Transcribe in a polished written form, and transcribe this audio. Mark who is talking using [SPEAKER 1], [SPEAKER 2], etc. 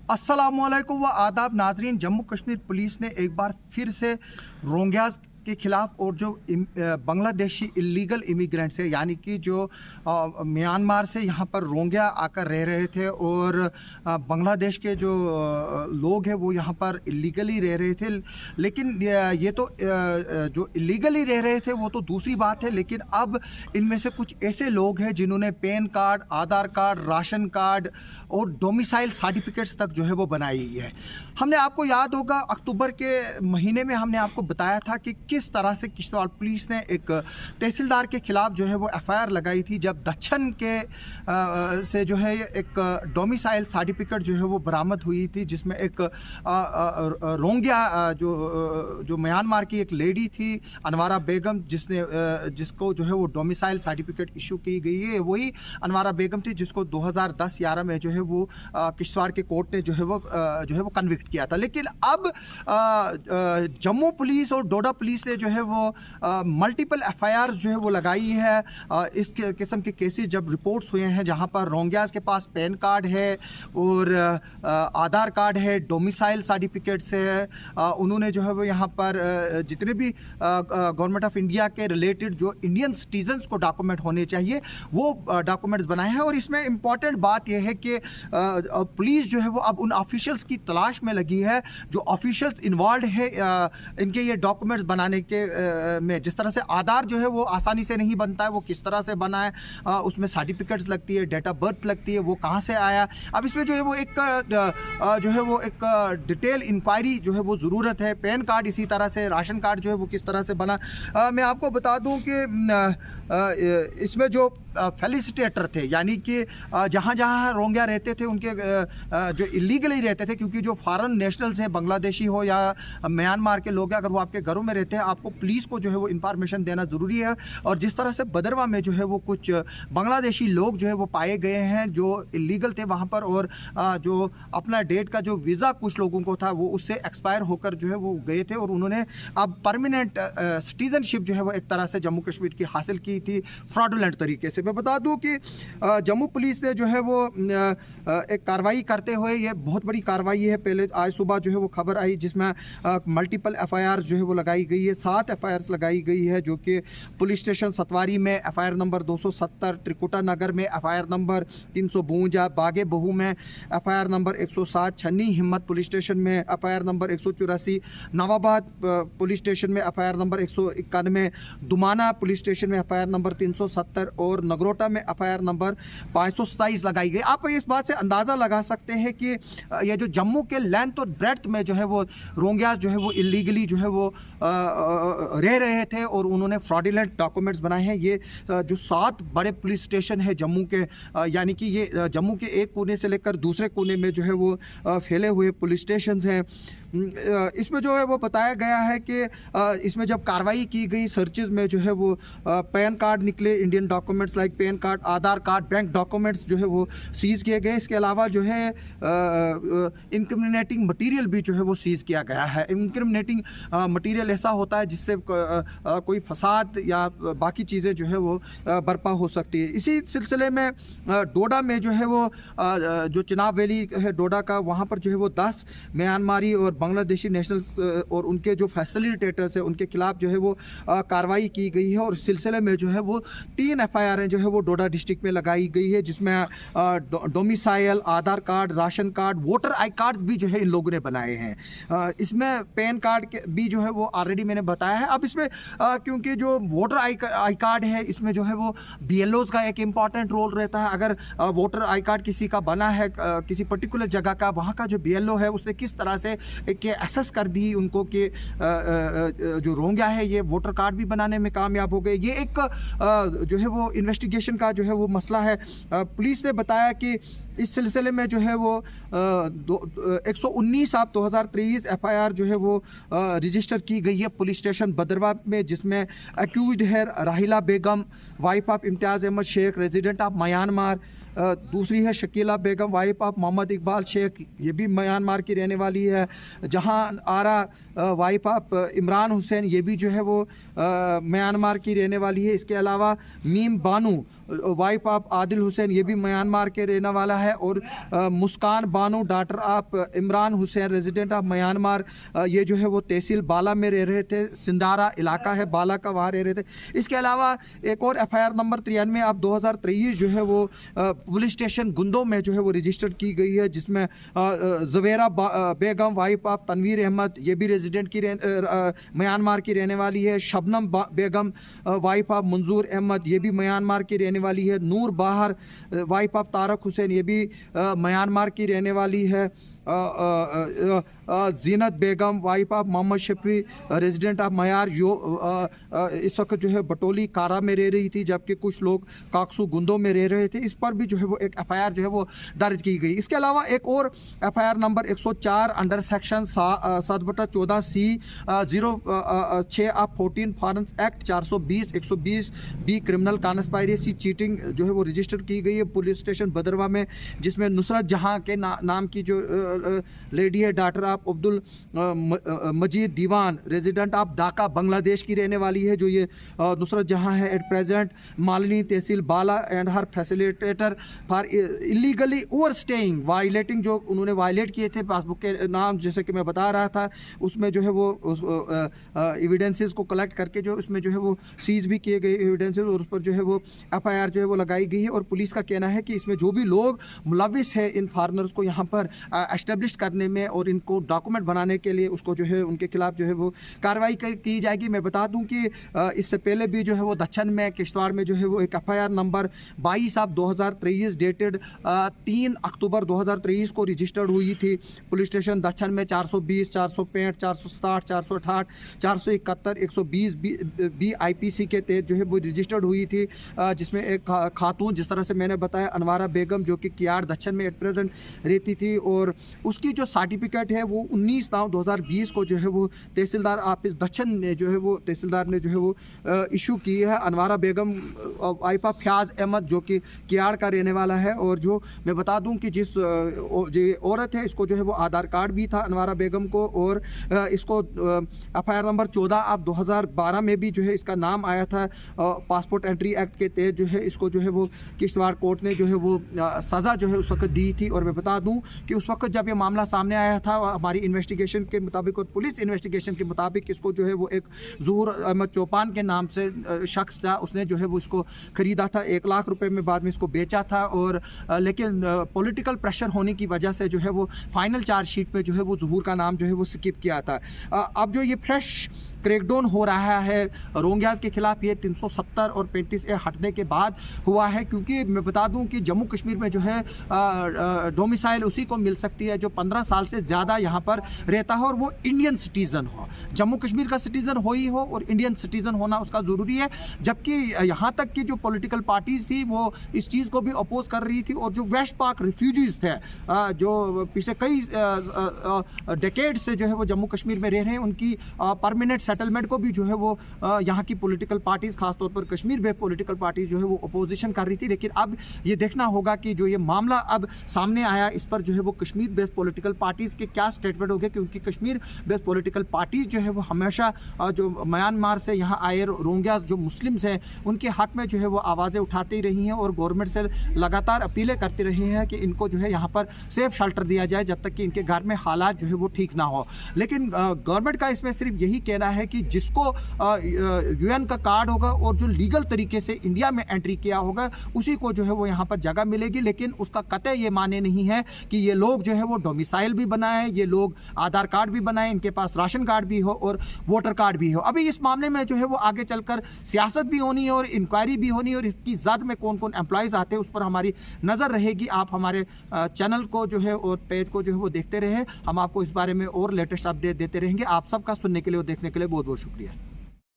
[SPEAKER 1] अस्सलामुअलैकुम व आदाब नाजरीन। जम्मू कश्मीर पुलिस ने एक बार फिर से रोहिंग्यास के ख़िलाफ़ और जो बांग्लादेशी इलीगल इमिग्रेंट्स है, यानी कि जो म्यांमार से यहाँ पर रोहिंग्या आकर रह रहे थे और बांग्लादेश के जो लोग हैं वो यहाँ पर इलीगली रह रहे थे। लेकिन ये तो जो इलीगली रह रहे थे वो तो दूसरी बात है, लेकिन अब इनमें से कुछ ऐसे लोग हैं जिन्होंने pan card, Aadhaar card, ration card और डोमिसाइल सर्टिफिकेट्स तक जो है वो बनाई है। हमने आपको याद होगा अक्टूबर के महीने में हमने आपको बताया था कि किस तरह से किश्तवाड़ पुलिस ने एक तहसीलदार के ख़िलाफ़ जो है वो एफआईआर लगाई थी, जब दच्छन के से जो है एक डोमिसाइल सर्टिफिकेट जो है वो बरामद हुई थी, जिसमें एक रोहिंग्या जो म्यांमार की एक लेडी थी अनवारा बेगम, जिसको जो है वो डोमिसाइल सर्टिफिकेट इशू की गई है। वही अनवारा बेगम थी जिसको 2010-11 में जो है वो किश्तवाड़ के कोर्ट ने जो है वो कन्विक्ट किया था। लेकिन अब जम्मू पुलिस और डोडा पुलिस ने जो है वो मल्टीपल एफआईआर जो है वो लगाई है। इस किस्म के केसेस जब रिपोर्ट्स हुए हैं जहां पर रोहिंग्यास के पास पैन कार्ड है और आधार कार्ड है, डोमिसाइल सर्टिफिकेट्स है, उन्होंने जो है वो यहाँ पर जितने भी गवर्नमेंट ऑफ इंडिया के रिलेटेड जो इंडियन सिटीजन्स को डॉक्यूमेंट होने चाहिए वो डॉक्यूमेंट्स बनाए हैं। और इसमें इम्पॉर्टेंट बात यह है कि पुलिस जो है वो अब उन ऑफिशियल्स की तलाश में लगी है जो ऑफिशियल्स इन्वॉल्व है इनके ये डॉक्यूमेंट्स बनाने के में। जिस तरह से आधार जो है वो आसानी से नहीं बनता है, वो किस तरह से बना है, उसमें सर्टिफिकेट्स लगती है, डेट ऑफ बर्थ लगती है, वो कहाँ से आया। अब इसमें जो है वो एक डिटेल इंक्वायरी जो है वो ज़रूरत है। पैन कार्ड इसी तरह से, राशन कार्ड जो है वो किस तरह से बना। मैं आपको बता दूं कि इसमें जो फेलिसिटेटर थे, यानी कि जहाँ जहाँ रोहिंग्या रहते थे उनके जो इलीगली रहते थे, क्योंकि जो फॉरेन नेशनल्स हैं, बांग्लादेशी हो या म्यांमार के लोग हैं, अगर वो आपके घरों में रहते हैं आपको पुलिस को जो है वो इंफॉर्मेशन देना ज़रूरी है। और जिस तरह से बदरवा में जो है वो कुछ बांग्लादेशी लोग जो है वो पाए गए हैं जो इलीगल थे वहाँ पर, और जो अपना डेट का जो वीज़ा कुछ लोगों को था वो उससे एक्सपायर होकर जो है वो गए थे और उन्होंने अब परमानेंट सिटीजनशिप जो है वो एक तरह से जम्मू कश्मीर की हासिल की थी फ्रॉडुलेंट तरीके से। मैं बता दूं कि जम्मू पुलिस ने जो है वो एक कार्रवाई करते हुए, ये बहुत बड़ी कार्रवाई है। पहले आज सुबह जो है वो खबर आई जिसमें मल्टीपल एफआईआर जो है वो लगाई गई है। 7 एफआईआर लगाई गई है, जो कि पुलिस स्टेशन सतवारी में एफआईआर नंबर 270, त्रिकुटा नगर में एफआईआर नंबर 352, बागे बहू में एफआईआर नंबर 107, छन्नी हिम्मत पुलिस स्टेशन में FIR number 184, Nawabad police station में FIR number 191, Dumana police station में एफआईआर नंबर 370 और नगरोटा में एफआईआर नंबर 527 लगाई गई। आप इस बात से अंदाज़ा लगा सकते हैं कि ये जो जम्मू के लेंथ और ब्रेड्थ में जो है वो रोहिंग्यास जो है वो इलीगली जो है वो रह रहे थे और उन्होंने फ्रॉडुलेंट डॉक्यूमेंट्स बनाए हैं। ये जो 7 बड़े पुलिस स्टेशन है जम्मू के, यानी कि ये जम्मू के एक कोने से लेकर दूसरे कोने में जो है वो फैले हुए पुलिस स्टेशन हैं। इसमें जो है वो बताया गया है कि इसमें जब कार्रवाई की गई, सर्चेज में जो है वो पैन कार्ड निकले, Indian documents like PAN card, Aadhaar card, bank documents जो है वो सीज़ किए गए। इसके अलावा जो है इनक्रिमिनेटिंग मटेरियल भी जो है वो सीज़ किया गया है। इनक्रिमिनेटिंग मटेरियल ऐसा होता है जिससे कोई फसाद या बाकी चीज़ें जो है वो बर्पा हो सकती है। इसी सिलसिले में डोडा में जो है वो जो चिनाब वैली है डोडा का, वहाँ पर जो है वो 10 म्यांमारी और बांग्लादेशी नेशनल्स और उनके जो फैसिलिटेटर्स हैं उनके खिलाफ जो है वो कार्रवाई की गई है। और इस सिलसिले में जो है वो 3 एफआईआर जो है वो डोडा डिस्ट्रिक्ट में लगाई गई है, जिसमें domicile, Aadhaar card, ration card, voter I card भी जो है इन लोगों ने बनाए हैं। इसमें पैन कार्ड के भी जो है वो ऑलरेडी मैंने बताया है। अब इसमें क्योंकि जो वोटर आई कार्ड है इसमें जो है वो BLOs का एक इम्पॉर्टेंट रोल रहता है। अगर वोटर आई कार्ड किसी का बना है किसी पर्टिकुलर जगह का, वहाँ का जो BLO है उसने किस तरह से कि एसेस कर दी उनको कि जो रोहिंग्या है ये वोटर कार्ड भी बनाने में कामयाब हो गए। ये एक जो है वो इन्वेस्टिगेशन का जो है वो मसला है। पुलिस ने बताया कि इस सिलसिले में जो है वो 119/2023 एफआईआर जो है वो रजिस्टर की गई है पुलिस स्टेशन बदरवा में, जिसमें एक्यूज्ड है Rahila Begum, wife of Imtiaz Ahmed Sheikh, resident of Myanmar, दूसरी है शकीला बेगम वाइफ ऑफ मोहम्मद इकबाल शेख, ये भी म्यांमार की रहने वाली है। जहां आरा वाइफ ऑफ इमरान हुसैन, ये भी जो है वो म्यांमार की रहने वाली है। इसके अलावा मीम बानू वाइफ ऑफ आदिल हुसैन, ये भी म्यांमार के रहने वाला है। और Muskan Banu daughter of Imran Hussain resident of Myanmar, ये जो है वो तहसील बाला में रह रहे थे, सिंदारा इलाका है बाला का, वहाँ रह रहे थे। इसके अलावा एक और FIR नंबर 93 ऑफ 2023 जो है वो पुलिस स्टेशन गुंदो में जो है वो रजिस्टर की गई है, जिसमें जवेरा बेगम वाइफ ऑफ तनवीर अहमद, ये भी रेजिडेंट की म्यांमार की रहने वाली है। शबनम बेगम वाइफ ऑफ मंजूर अहमद, ये भी म्यांमार की रहने वाली है। नूर बाहर वाइफ ऑफ तारक हुसैन, ये भी म्यांमार की रहने वाली है। Zeenat Begum wife of Mohammad Shafi resident of Myanmar, जो इस वक्त जो है बटोली कारा में रह रही थी, जबकि कुछ लोग काकसू गुंदों में रह रहे थे। इस पर भी जो है वो एक FIR जो है वो दर्ज की गई। इसके अलावा एक और FIR number 104 under section 7/14C 06 of 14 foreigners act 420 120 B criminal conspiracy cheating जो है वो रजिस्टर की गई है पुलिस स्टेशन भदरवा में, जिसमें नुसरत जहां के नाम की जो लेडी है, daughter of Abdul Majid Diwan resident of Dhaka Bangladesh की रहने वाली है, जो ये नुसरत जहां है एट प्रेजेंट मालिनी तहसील बाला and her facilitator for illegally over staying violating, जो उन्होंने वायलेट किए थे पासबुक के नाम, जैसे कि मैं बता रहा था, उसमें जो है वो एविडेंसेस को कलेक्ट करके जो उसमें जो है वो सीज भी किए गए एविडेंसेस, और उस पर जो है वो FIR जो है वो लगाई गई है। और पुलिस का कहना है कि इसमें जो भी लोग मुलविस है इन फॉरनर्स को यहाँ पर एस्टेब्लिश करने में और इनको डॉक्यूमेंट बनाने के लिए, उसको जो है उनके खिलाफ जो है वो कार्रवाई की जाएगी। मैं बता दूं कि इससे पहले भी जो है वो दक्षिण में किश्तवाड़ में जो है वो एक FIR नंबर 22 ऑफ 2023 डेटेड 3 अक्टूबर 2023 को रजिस्टर्ड हुई थी पुलिस स्टेशन दक्षिण में 420 465 460 468 471 120 B IPC के तहत जो है वो रजिस्टर्ड हुई थी, जिसमें एक खातून, जिस तरह से मैंने बताया, अनवारा बेगम, जो कि कियाड़ दक्षिण में एट प्रेजेंट रहती थी, और उसकी जो सर्टिफिकेट है वो 19/9/2020 को जो है वो तहसीलदार ऑफिस दक्षिण ने जो है वो तहसीलदार ने जो है वो इशू की है। अनवारा बेगम वाइफ ऑफ फयाज अहमद, जो कि कियाड़ का रहने वाला है, और जो मैं बता दूं कि जिस औरत है, इसको जो है वो आधार कार्ड भी था अनवारा बेगम को, और इसको FIR नंबर 14 ऑफ 2012 में भी जो है इसका नाम आया था पासपोर्ट एंट्री एक्ट के तहत, जो है इसको जो है वो किश्तवाड़ कोर्ट ने जो है वो सज़ा जो है उस वक्त दी थी। और मैं बता दूं कि उस वक्त जब ये मामला सामने आया था, हमारी इन्वेस्टिगेशन के मुताबिक और पुलिस इन्वेस्टिगेशन के मुताबिक, इसको जो है वो एक ज़हूर अहमद चौपान के नाम से शख्स था, उसने जो है वो इसको ख़रीदा था 1 लाख रुपए में, बाद में इसको बेचा था। और लेकिन पॉलिटिकल प्रेशर होने की वजह से जो है वो फाइनल चार्जशीट में जो है वो ज़हूर का नाम जो है वो स्किप किया था। अब जो ये फ्रेश क्रैकडाउन हो रहा है रोहिंग्याज के खिलाफ, ये 370 और 35A हटने के बाद हुआ है, क्योंकि मैं बता दूं कि जम्मू कश्मीर में जो है डोमिसाइल उसी को मिल सकती है जो 15 साल से ज़्यादा यहाँ पर रहता हो और वो इंडियन सिटीज़न हो, जम्मू कश्मीर का सिटीज़न हो ही हो, और इंडियन सिटीज़न होना उसका ज़रूरी है। जबकि यहाँ तक की जो पॉलिटिकल पार्टीज़ थी वो इस चीज़ को भी अपोज कर रही थी, और जो वेस्ट पाक रिफ्यूजीज़ थे जो पिछले कई डेकेड से जो है वो जम्मू कश्मीर में रह रहे हैं, उनकी परमानेंट सेटलमेंट को भी जो है वो यहाँ की पॉलिटिकल पार्टीज़, खासतौर पर कश्मीर बेस्ड पॉलिटिकल पार्टीज जो है वो अपोजिशन कर रही थी। लेकिन अब ये देखना होगा कि जो ये मामला अब सामने आया, इस पर जो है वो कश्मीर बेस्ड पॉलिटिकल पार्टीज़ के क्या स्टेटमेंट हो गए, क्योंकि कश्मीर बेस्ड पॉलिटिकल पार्टीज़ जो है वो हमेशा जो म्यांमार से यहाँ आए रोहिंग्याज जो मुस्लिम्स हैं उनके हक में जो है वो आवाज़ें उठाती रही हैं, और गवर्नमेंट से लगातार अपीलें करती रही हैं कि इनको जो है यहाँ पर सेफ शेल्टर दिया जाए जब तक कि इनके घर में हालात जो है वो ठीक ना हो। लेकिन गवर्नमेंट का इसमें सिर्फ यही कहना है कि जिसको UN का कार्ड होगा और जो लीगल तरीके से इंडिया में एंट्री किया होगा उसी को जो है वो यहाँ पर जगह मिलेगी। लेकिन उसका कतई ये माने नहीं है कि ये लोग जो है वो डोमिसाइल भी बनाए, ये लोग आधार कार्ड भी बनाए, इनके पास राशन कार्ड भी हो और वोटर कार्ड भी हो। अभी इस मामले में जो है वो आगे चलकर सियासत भी होनी है और इंक्वायरी भी होनी है, और इसकी जद में कौन कौन एम्प्लॉयज़ आते हैं उस पर हमारी नज़र रहेगी। आप हमारे चैनल को जो है और पेज को जो है वो देखते रहे, हम आपको इस बारे में और लेटेस्ट अपडेट देते रहेंगे। आप सबका सुनने के लिए और देखने के लिए बहुत बहुत शुक्रिया।